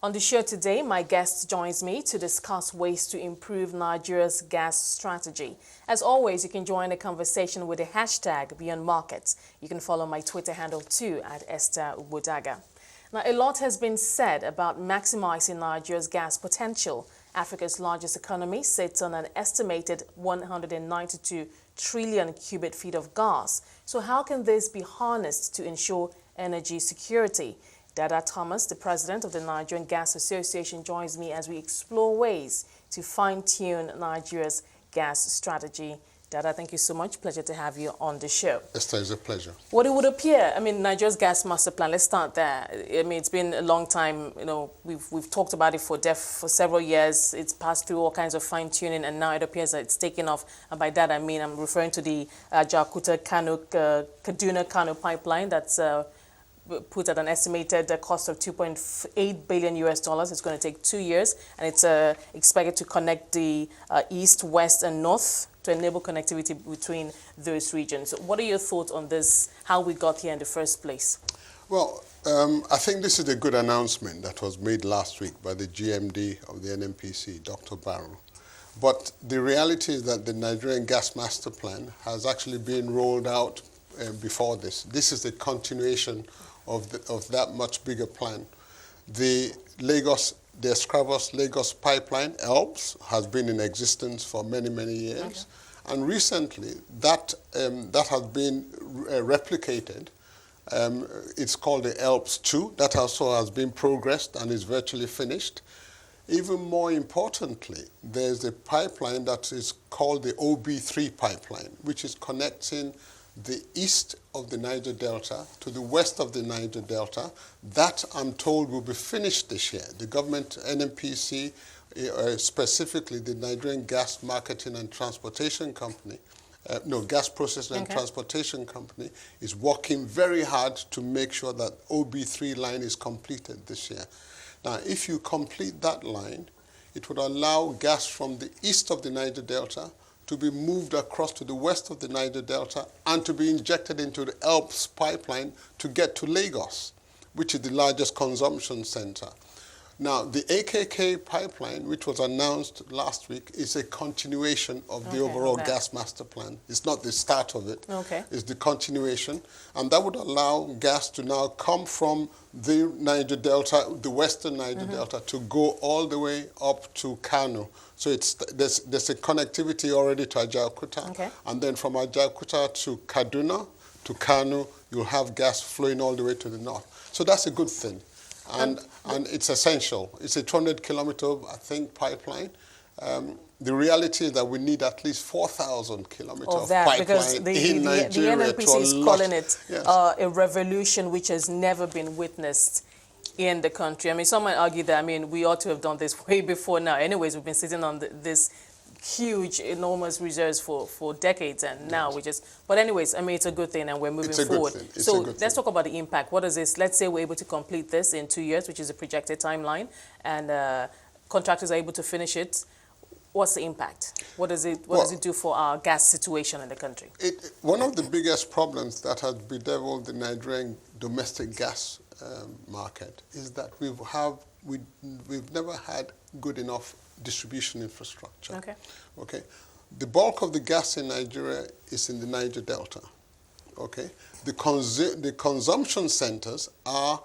On the show today, my guest joins me to discuss ways to improve Nigeria's gas strategy. As always, you can join the conversation with the hashtag #BeyondMarkets. You can follow my Twitter handle too at Esther Ubodaga. Now, a lot has been said about maximizing Nigeria's gas potential. Africa's largest economy sits on an estimated 192 trillion cubic feet of gas. So how can this be harnessed to ensure energy security? Dada Thomas, the president of the Nigerian Gas Association, joins me as we explore ways to fine-tune Nigeria's gas strategy. Dada, thank you so much. Pleasure to have you on the show. Esther, it's a pleasure. What it would appear, Nigeria's gas master plan, let's start there. It's been a long time, we've talked about it for several years. It's passed through all kinds of fine-tuning, and now it appears that it's taken off. And by that, I'm referring to the Kaduna-Kano pipeline that's put at an estimated cost of $2.8 billion. It's going to take 2 years, and it's expected to connect the east, west, and north to enable connectivity between those regions. What are your thoughts on this, how we got here in the first place? Well, I think this is a good announcement that was made last week by the GMD of the NNPC, Dr. Barrow. But the reality is that the Nigerian Gas Master Plan has actually been rolled out before this. This is the continuation of that much bigger plan. The Escravos-Lagos pipeline, ELPS, has been in existence for many, many years. Okay. And recently, that has been replicated. It's called the ELPS 2. That also has been progressed and is virtually finished. Even more importantly, there's a pipeline that is called the OB3 pipeline, which is connecting the east of the Niger Delta to the west of the Niger Delta. That, I'm told, will be finished this year. The government, NNPC, specifically the Nigerian Gas Marketing and Transportation Company, Gas Processing and Transportation Company, is working very hard to make sure that OB3 line is completed this year. Now, if you complete that line, it would allow gas from the east of the Niger Delta to be moved across to the west of the Niger Delta and to be injected into the ELPS pipeline to get to Lagos, which is the largest consumption center. Now, the AKK pipeline, which was announced last week, is a continuation of the overall gas master plan. It's not the start of it. It's the continuation. And that would allow gas to now come from the Niger Delta, the western Niger Delta, to go all the way up to Kano. So there's a connectivity already to Ajaokuta. And then from Ajaokuta to Kaduna, to Kano, you'll have gas flowing all the way to the north. So that's a good thing. And it's essential. It's a 200-kilometer, I think, pipeline. The reality is that we need at least 4,000 kilometers of pipeline because in Nigeria. The NNPC is calling it a revolution which has never been witnessed in the country. Some might argue that, we ought to have done this way before now. Anyways, we've been sitting on this huge, enormous reserves for decades, and now we just... But anyways, it's a good thing, and we're moving forward. So let's talk about the impact. What is this? Let's say we're able to complete this in 2 years, which is a projected timeline, and contractors are able to finish it. What's the impact? What does it do for our gas situation in the country? One of the biggest problems that has bedeviled the Nigerian domestic gas market is that we've never had good enough distribution infrastructure. The bulk of the gas in Nigeria is in the Niger Delta. The consumption centers are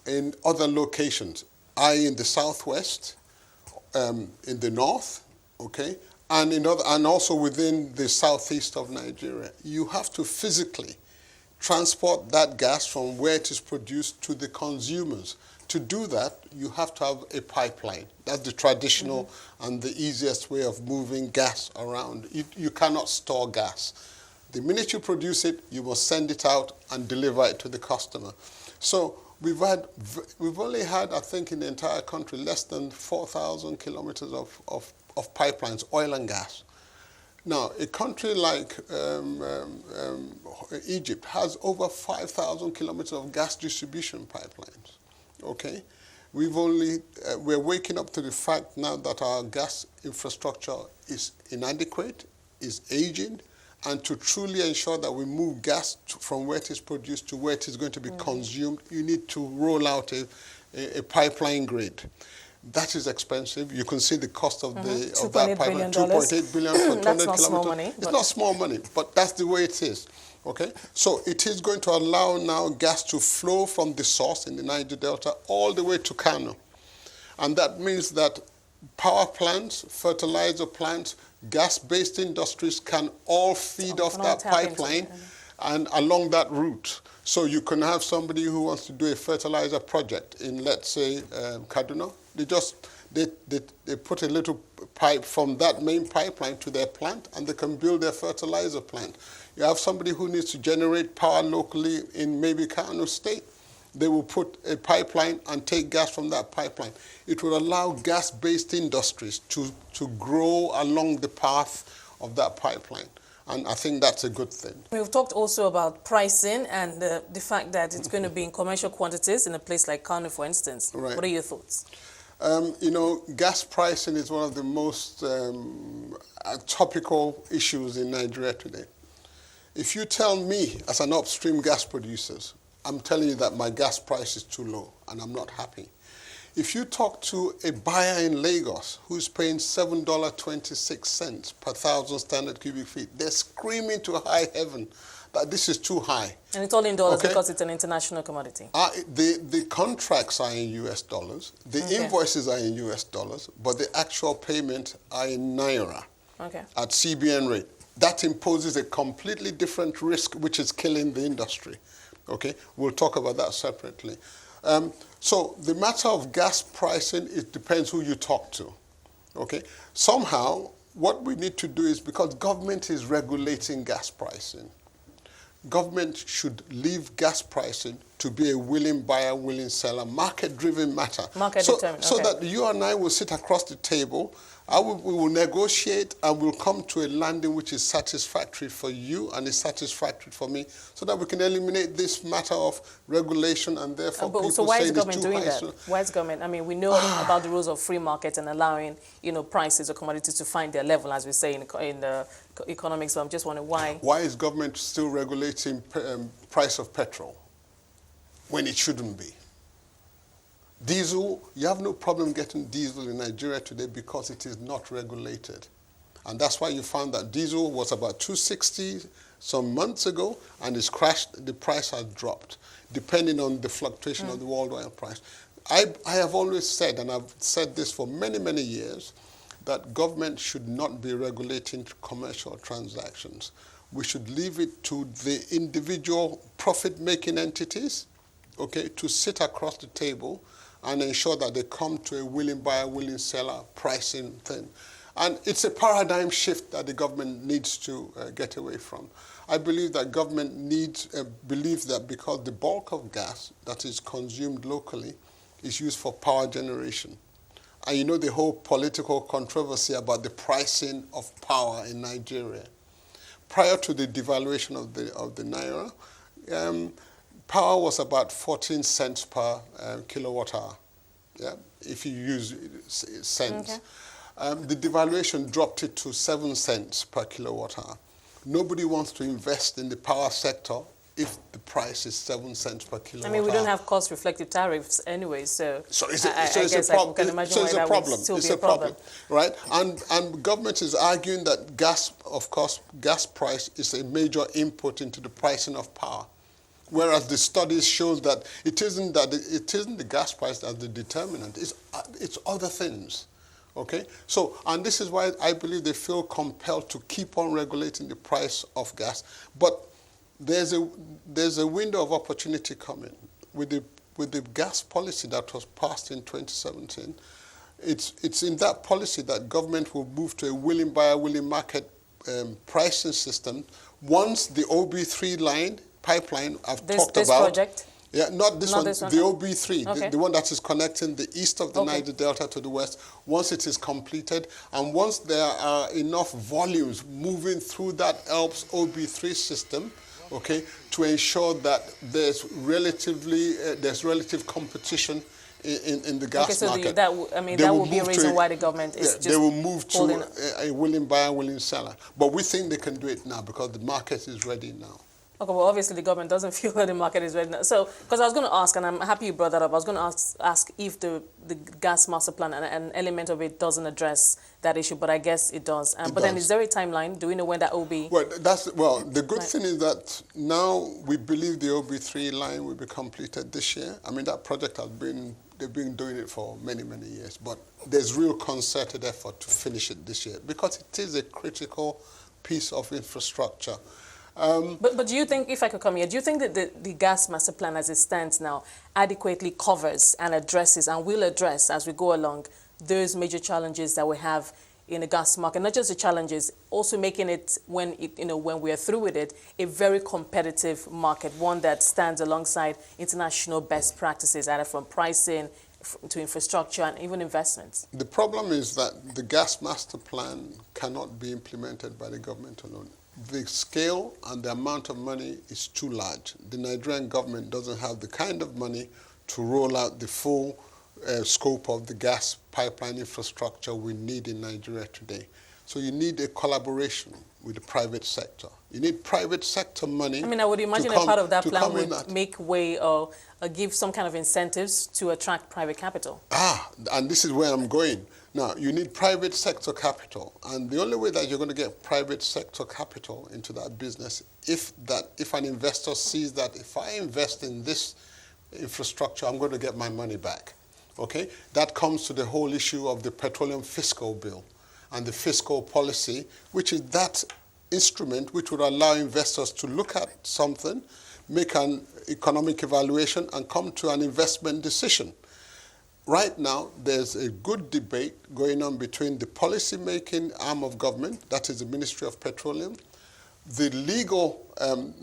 in other locations, i.e. in the southwest, in the north, and also within the southeast of Nigeria. You have to physically transport that gas from where it is produced to the consumers. To do that, you have to have a pipeline. That's the traditional and the easiest way of moving gas around. You cannot store gas. The minute you produce it, you must send it out and deliver it to the customer. So we've only had, I think, in the entire country, less than 4,000 kilometers of pipelines, oil and gas. Now, a country like Egypt has over 5,000 kilometers of gas distribution pipelines. We're waking up to the fact now that our gas infrastructure is inadequate, is aging, and to truly ensure that we move gas from where it is produced to where it is going to be consumed, you need to roll out a pipeline grid. That is expensive. You can see the cost of that pipeline, $2.8 billion for 200 That's not kilometers. small money. It's not small money, but that's the way it is. Okay, so it is going to allow now gas to flow from the source in the Niger Delta all the way to Kano. And that means that power plants, fertilizer plants, gas-based industries can all feed off that pipeline and along that route. So you can have somebody who wants to do a fertilizer project in, let's say, Kaduna. They put a little pipe from that main pipeline to their plant, and they can build their fertilizer plant. You have somebody who needs to generate power locally in maybe Kano State. They will put a pipeline and take gas from that pipeline. It will allow gas-based industries to grow along the path of that pipeline. And I think that's a good thing. We've talked also about pricing and the fact that it's going to be in commercial quantities in a place like Kano, for instance. Right. What are your thoughts? You know, gas pricing is one of the most topical issues in Nigeria today. If you tell me, as an upstream gas producer, I'm telling you that my gas price is too low and I'm not happy. If you talk to a buyer in Lagos who's paying $7.26 per 1,000 standard cubic feet, they're screaming to high heaven that this is too high. And it's all in dollars because it's an international commodity. The contracts are in US dollars, the invoices are in US dollars, but the actual payments are in Naira at CBN rate. That imposes a completely different risk, which is killing the industry. Okay, we'll talk about that separately. So the matter of gas pricing, it depends who you talk to. Okay, somehow what we need to do is, because government is regulating gas pricing, government should leave gas pricing to be a willing buyer, willing seller, market-driven matter. Market-determined, so that you and I will sit across the table, we will negotiate and we'll come to a landing which is satisfactory for you and is satisfactory for me, so that we can eliminate this matter of regulation and therefore people so why say is the it's government too doing high. that? Why is government? I mean, we know about the rules of free market and allowing, you know, prices of commodities to find their level, as we say in the economics. So I'm just wondering why. Why is government still regulating price of petrol when it shouldn't be? Diesel, you have no problem getting diesel in Nigeria today because it is not regulated. And that's why you found that diesel was about $2.60 some months ago and it's crashed, the price has dropped, depending on the fluctuation of the world oil price. I have always said, and I've said this for many, many years, that government should not be regulating commercial transactions. We should leave it to the individual profit-making entities, okay, to sit across the table and ensure that they come to a willing buyer, willing seller pricing thing. And it's a paradigm shift that the government needs to get away from. I believe that government believes that because the bulk of gas that is consumed locally is used for power generation. And you know the whole political controversy about the pricing of power in Nigeria. Prior to the devaluation of the Naira, power was about 14 cents per kilowatt hour, if you use cents. The devaluation dropped it to 7 cents per kilowatt hour. Nobody wants to invest in the power sector if the price is 7 cents per kilowatt hour. I mean, we don't have cost-reflective tariffs anyway, so it's a problem. It's a problem, right? And government is arguing that gas, of course, gas price is a major input into the pricing of power. Whereas the studies show that it isn't the gas price that's the determinant. It's other things, okay? So, and this is why I believe they feel compelled to keep on regulating the price of gas. But there's a window of opportunity coming with the gas policy that was passed in 2017. It's in that policy that government will move to a willing buyer, willing market pricing system once the OB3 pipeline I've talked about. This project? Yeah, not this one, the OB3, the one that is connecting the east of the Niger Delta to the west. Once it is completed, and once there are enough volumes moving through that ELPS OB3 system, okay, to ensure that there's relative competition in the gas market. That would be a reason why the government is just they will move holding to a willing buyer, willing seller. But we think they can do it now because the market is ready now. Okay, well, obviously the government doesn't feel that the market is ready now. So, because I was going to ask, and I'm happy you brought that up, I was going to ask if the gas master plan and an element of it doesn't address that issue, but I guess it does. But then is there a timeline? Do we know when that will be? Well, the good thing is that now we believe the OB3 line will be completed this year. I mean, that project they've been doing it for many, many years, but there's real concerted effort to finish it this year because it is a critical piece of infrastructure. But do you think, if I could come here, do you think that the gas master plan as it stands now adequately covers and addresses and will address as we go along those major challenges that we have in the gas market? Not just the challenges, also making it, when we are through with it, a very competitive market, one that stands alongside international best practices, either from pricing to infrastructure and even investments. The problem is that the gas master plan cannot be implemented by the government alone. The scale and the amount of money is too large. The Nigerian government doesn't have the kind of money to roll out the full scope of the gas pipeline infrastructure we need in Nigeria today. So you need a collaboration with the private sector. You need private sector money. I mean, I would imagine a part of that plan would make way or give some kind of incentives to attract private capital. And this is where I'm going. Now, you need private sector capital, and the only way that you're going to get private sector capital into that business, if an investor sees that if I invest in this infrastructure, I'm going to get my money back. Okay? That comes to the whole issue of the petroleum fiscal bill and the fiscal policy, which is that instrument which would allow investors to look at something, make an economic evaluation, and come to an investment decision. Right now, there's a good debate going on between the policy-making arm of government, that is the Ministry of Petroleum, the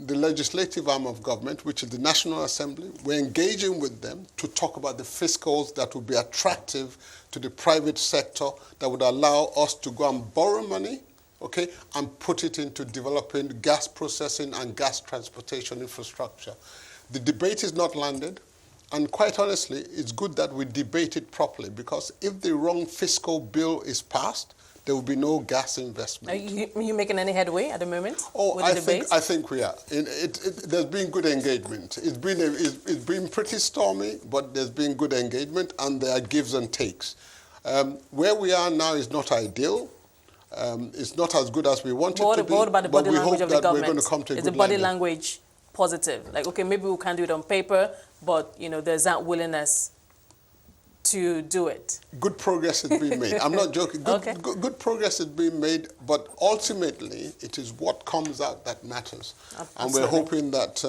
legislative arm of government, which is the National Assembly. We're engaging with them to talk about the fiscals that would be attractive to the private sector, that would allow us to go and borrow money, okay, and put it into developing gas processing and gas transportation infrastructure. The debate is not landed. And quite honestly, it's good that we debate it properly, because if the wrong fiscal bill is passed, there will be no gas investment. Are you making any headway at the moment? I think we are. There's been good engagement. It's been pretty stormy, but there's been good engagement, and there are gives and takes. Where we are now is not ideal. It's not as good as we want it to be. What about the body language of the government? We're going to come to a good Is the body language positive? Like, okay, maybe we can't do it on paper, but there's that willingness to do it. Good progress is being made. I'm not joking. Good progress is being made, but ultimately it is what comes out that matters. Absolutely. And we're hoping that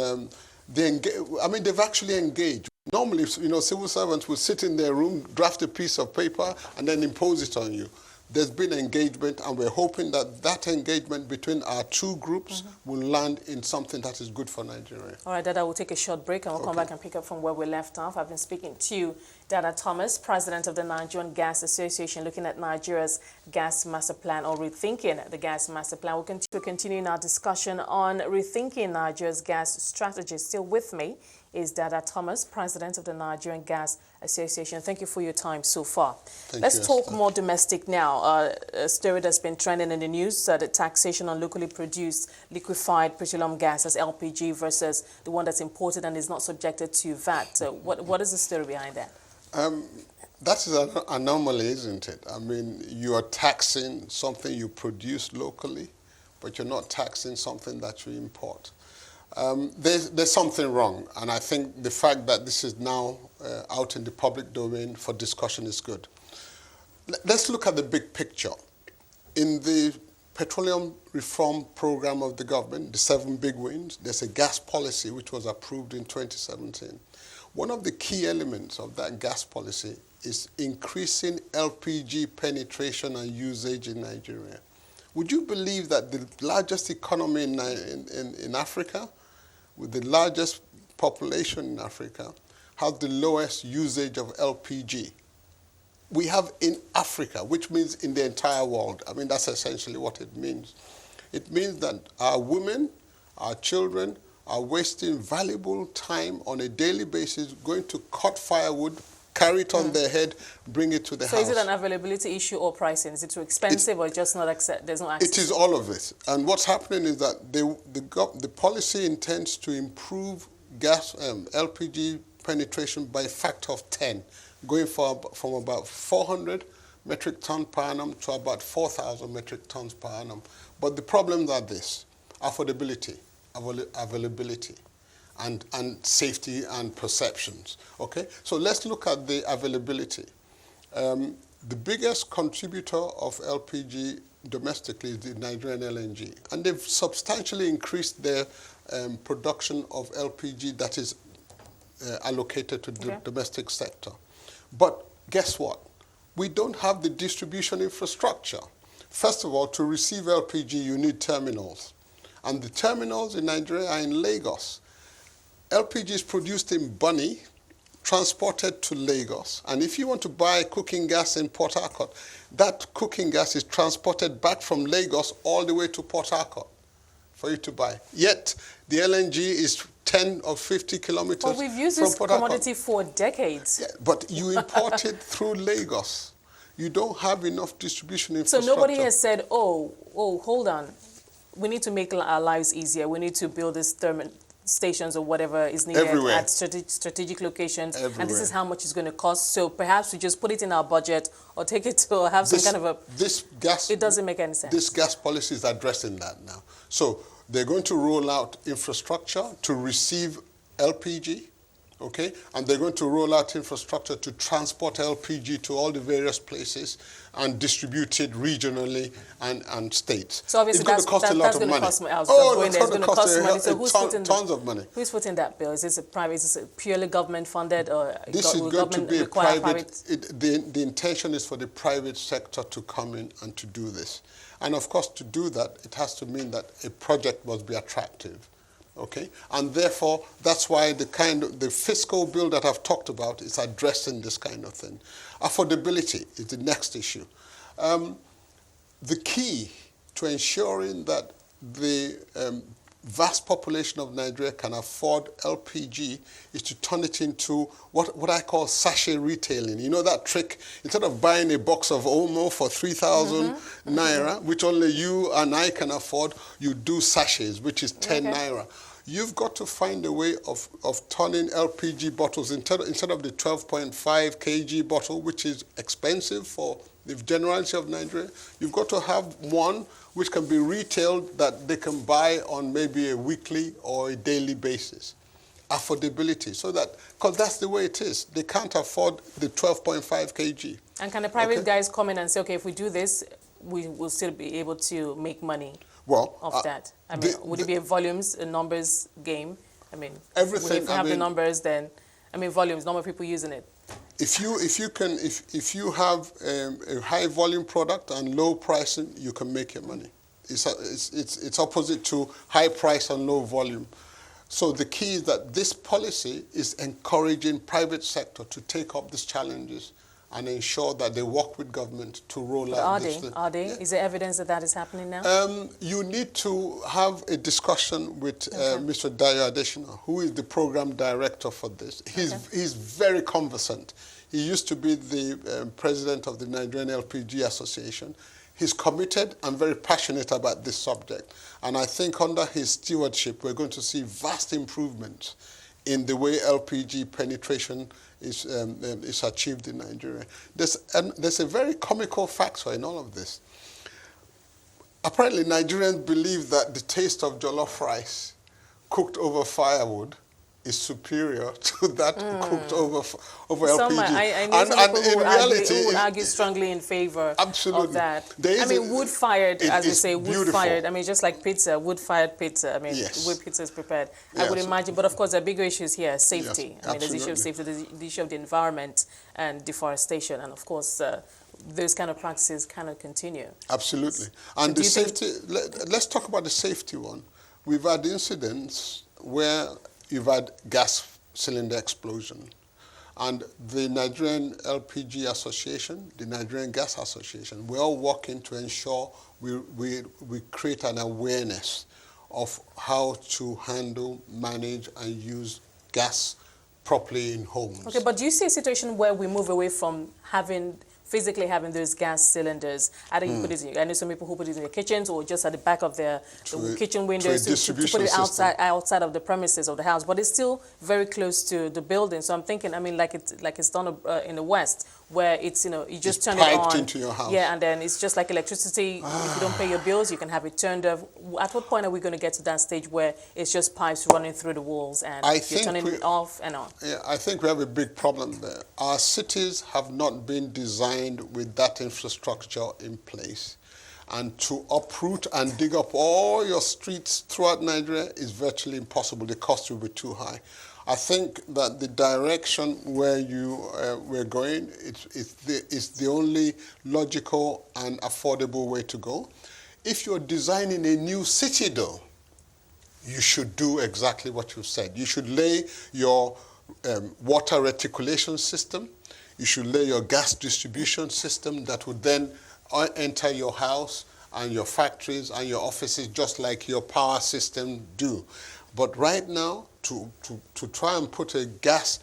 they've actually engaged. Normally, civil servants will sit in their room, draft a piece of paper, and then impose it on you. There's been engagement, and we're hoping that that engagement between our two groups will land in something that is good for Nigeria. All right, Dada, we'll take a short break, and we'll come back and pick up from where we left off. I've been speaking to Dada Thomas, President of the Nigerian Gas Association, looking at Nigeria's gas master plan, or rethinking the gas master plan. We'll continue our discussion on rethinking Nigeria's gas strategy. Still with me is Dada Thomas, President of the Nigerian Gas Association. Thank you for your time so far. Let's talk more domestic now. A story that's been trending in the news, the taxation on locally produced liquefied petroleum gas as LPG versus the one that's imported and is not subjected to VAT. What is the story behind that? That is an anomaly, isn't it? I mean, you are taxing something you produce locally, but you're not taxing something that you import. There's something wrong, and I think the fact that this is now out in the public domain for discussion is good. Let's look at the big picture. In the petroleum reform program of the government, the 7 big wins, there's a gas policy which was approved in 2017. One of the key elements of that gas policy is increasing LPG penetration and usage in Nigeria. Would you believe that the largest economy in Africa, with the largest population in Africa, has the lowest usage of LPG? We have in Africa, which means in the entire world. I mean, that's essentially what it means. It means that our women, our children, are wasting valuable time on a daily basis going to cut firewood, carry it on their head, bring it to the house. So is it an availability issue or pricing? Is it too expensive or just not there's no access? It is all of it. And what's happening is that the policy intends to improve gas LPG penetration by a factor of 10, going from about 400 metric tons per annum to about 4,000 metric tons per annum. But the problems are this: affordability, availability, and safety and perceptions. Okay, so let's look at the availability. The biggest contributor of LPG domestically is the Nigerian LNG, and they've substantially increased their production of LPG that is allocated to the domestic sector. But guess what? We don't have the distribution infrastructure. First of all, to receive LPG, you need terminals. And the terminals in Nigeria are in Lagos. LPG is produced in Bunny, transported to Lagos. And if you want to buy cooking gas in Port Harcourt, that cooking gas is transported back from Lagos all the way to Port Harcourt for you to buy. Yet, the LNG is 10 or 50 kilometers from Port Harcourt. But we've used this commodity for decades. Yeah, but you import it through Lagos. You don't have enough distribution infrastructure. So nobody has said, oh, hold on. We need to make our lives easier. We need to build these stations or whatever is needed Everywhere. at strategic locations. Everywhere. And this is how much it's going to cost. So perhaps we just put it in our budget or take it to or have some kind of a... It doesn't make any sense. This gas policy is addressing that now. So they're going to roll out infrastructure to receive LPG, okay? And they're going to roll out infrastructure to transport LPG to all the various places and distribute it regionally and states. So obviously it's going to cost a lot of money. It's going to cost money. So who's footing tons of money. Who's footing that bill? Is this a private? Is this purely government funded, or this is going to be a private? The intention is for the private sector to come in and to do this. And of course, to do that, it has to mean that a project must be attractive. Okay, and therefore that's why the fiscal bill that I've talked about is addressing this kind of thing. Affordability is the next issue. The key to ensuring that the vast population of Nigeria can afford LPG is to turn it into what I call sachet retailing. You know that trick? Instead of buying a box of Omo for 3,000 naira, which only you and I can afford, you do sachets, which is 10 naira. You've got to find a way of turning LPG bottles, instead of the 12.5 kg bottle, which is expensive for the generality of Nigeria, you've got to have one which can be retailed that they can buy on maybe a weekly or a daily basis. Affordability, so that, because that's the way it is. They can't afford the 12.5 kg. And can the private guys come in and say, okay, if we do this, we will still be able to make money off that? I mean, would it be a volumes, a numbers game? I mean, everything. If you have the numbers, then, I mean, volumes, number of people using it. If you have a high volume product and low pricing, you can make your money. It's opposite to high price and low volume. So the key is that this policy is encouraging private sector to take up these challenges and ensure that they work with government to roll out this thing. Are they? Yeah. Is there evidence that is happening now? You need to have a discussion with Mr. Dayo Adesina, who is the program director for this. He's very conversant. He used to be the president of the Nigerian LPG Association. He's committed and very passionate about this subject. And I think under his stewardship, we're going to see vast improvements in the way LPG penetration is achieved in Nigeria. There's a very comical factor in all of this. Apparently, Nigerians believe that the taste of jollof rice cooked over firewood is superior to that cooked over LPG. I know some people who would argue strongly in favor of that. I mean, wood-fired, as we say, wood-fired. I mean, just like pizza, wood-fired pizza. I mean, the way pizza is prepared. I would imagine, but of course, there are bigger issues here, safety. Yes, I mean, there's the issue of safety, the issue of the environment and deforestation, and of course, those kind of practices cannot continue. Absolutely. And the safety, let's talk about the safety one. We've had incidents where you've had gas cylinder explosion. And the Nigerian LPG Association, the Nigerian Gas Association, we're all working to ensure we create an awareness of how to handle, manage, and use gas properly in homes. Okay, but do you see a situation where we move away from physically having those gas cylinders? Either you put it in, I know some people who put it in their kitchens or just at the back of the kitchen windows to put it outside of the premises of the house, but it's still very close to the building. So I'm thinking, I mean, like it's done in the West, where it's, you know, you just turn it on. Into your house. Yeah, and then it's just like electricity. If you don't pay your bills, you can have it turned off. At what point are we going to get to that stage where it's just pipes running through the walls and you're turning it off and on? Yeah, I think we have a big problem there. Our cities have not been designed with that infrastructure in place. And to uproot and dig up all your streets throughout Nigeria is virtually impossible. The cost will be too high. I think that the direction where we're going is the only logical and affordable way to go. If you're designing a new city, though, you should do exactly what you've said. You should lay your water reticulation system. You should lay your gas distribution system that would then enter your house and your factories and your offices just like your power system do. But right now, to try and put a gas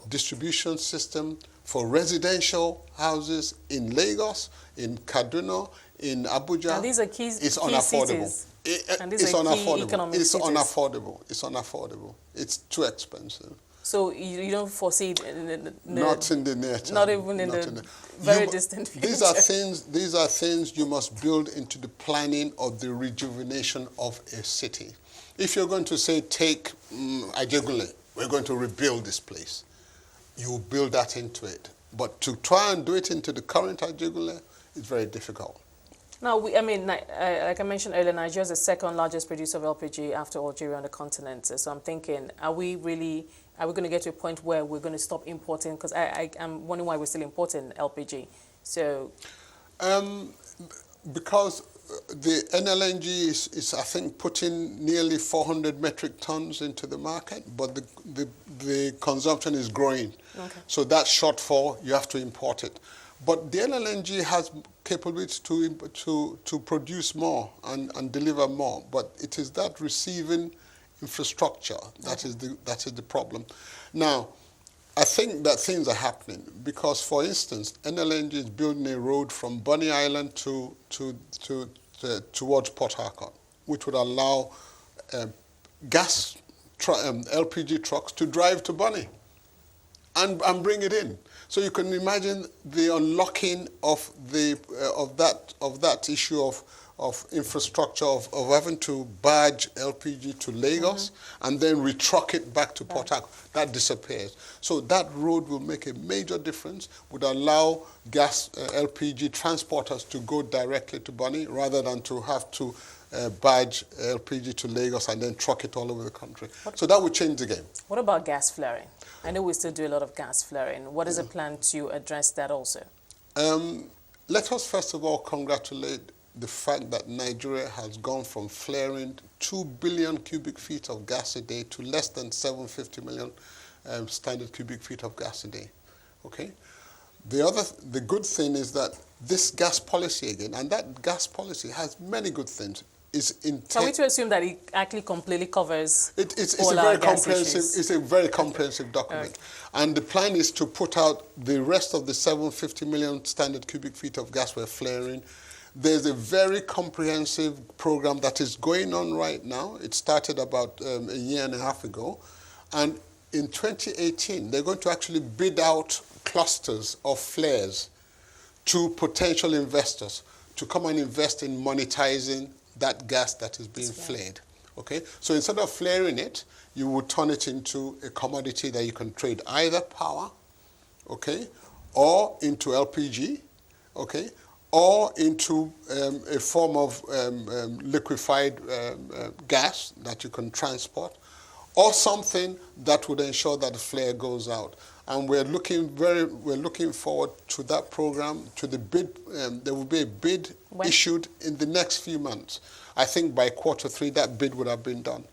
distribution system for residential houses in Lagos, in Kaduna, in Abuja, and these are it's unaffordable. It's unaffordable. It's unaffordable. It's unaffordable. It's too expensive. So you don't foresee not in the near term. Not even in the very distant future. These are things you must build into the planning of the rejuvenation of a city. If you're going to say, take Ajegunle, we're going to rebuild this place, you build that into it. But to try and do it into the current Ajegunle is very difficult. Now, like I mentioned earlier, Nigeria is the second largest producer of LPG after Algeria on the continent. So I'm thinking, are we going to get to a point where we're going to stop importing? Because I'm wondering why we're still importing LPG. So, because the NLNG is I think, putting nearly 400 metric tons into the market, but the consumption is growing. Okay. So that shortfall, you have to import it. But the NLNG has capability to produce more and deliver more. But it is that receiving infrastructure that is the problem. Now, I think that things are happening because, for instance, NLNG is building a road from Bunny Island towards Port Harcourt, which would allow LPG trucks to drive to Bunny and bring it in. So you can imagine the unlocking of that issue of infrastructure of having to barge LPG to Lagos and then retruck it back to Port Harcourt. That disappears. So that road will make a major difference, would allow gas LPG transporters to go directly to Bunny rather than to have to barge LPG to Lagos and then truck it all over the country. So that would change the game. What about gas flaring? I know we still do a lot of gas flaring. What is the plan to address that also? Let us first of all congratulate the fact that Nigeria has gone from flaring 2 billion cubic feet of gas a day to less than 750 million standard cubic feet of gas a day. Okay? The good thing is that this gas policy again, and that gas policy has many good things. Can we to assume that it actually completely covers it's all our gas issues? It's a very comprehensive document. Okay. And the plan is to put out the rest of the 750 million standard cubic feet of gas we're flaring. There's a very comprehensive program that is going on right now. It started about a year and a half ago. And in 2018, they're going to actually bid out clusters of flares to potential investors to come and invest in monetizing that gas that is being flared. Okay? So instead of flaring it, you would turn it into a commodity that you can trade either power, okay, or into LPG, okay, or into a form of liquefied gas that you can transport, or something that would ensure that the flare goes out. And we're looking forward to that program, to the bid. There will be a bid issued in the next few months. I think by Q3 that bid would have been done,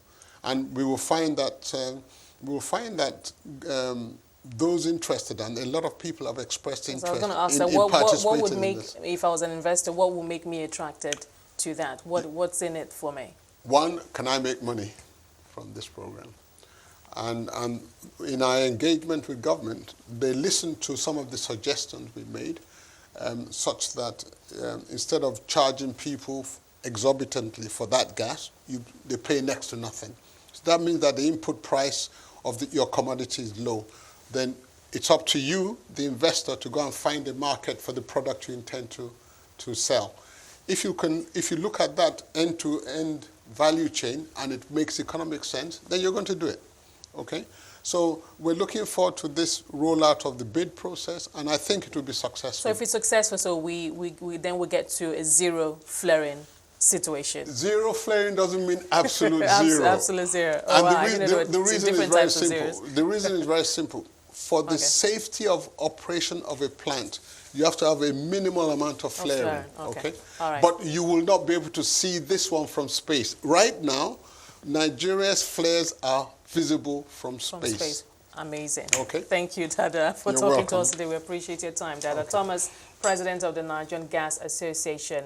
and we will find that those interested, and a lot of people have expressed interest. So I was going to ask that, what would make, if I was an investor, what would make me attracted to that? What's in it for me? One, can I make money from this program? And in our engagement with government, they listened to some of the suggestions we made, such that instead of charging people exorbitantly for that gas, they pay next to nothing. So that means that the input price of your commodity is low. Then it's up to you, the investor, to go and find a market for the product you intend to sell. If you look at that end-to-end value chain and it makes economic sense, then you're going to do it. Okay? So we're looking forward to this rollout of the bid process, and I think it will be successful. So if it's successful, so we get to a zero flaring situation. Zero flaring doesn't mean absolute zero. Absolute zero. Oh, and the reason is very simple. The reason is very simple. For the safety of operation of a plant, you have to have a minimal amount of flaring. Okay? All right. But you will not be able to see this one from space. Right now, Nigeria's flares are visible from space. Amazing. Okay. Thank you, Dada, for You're talking welcome. to us today. We appreciate your time. Dada Thomas, President of the Nigerian Gas Association.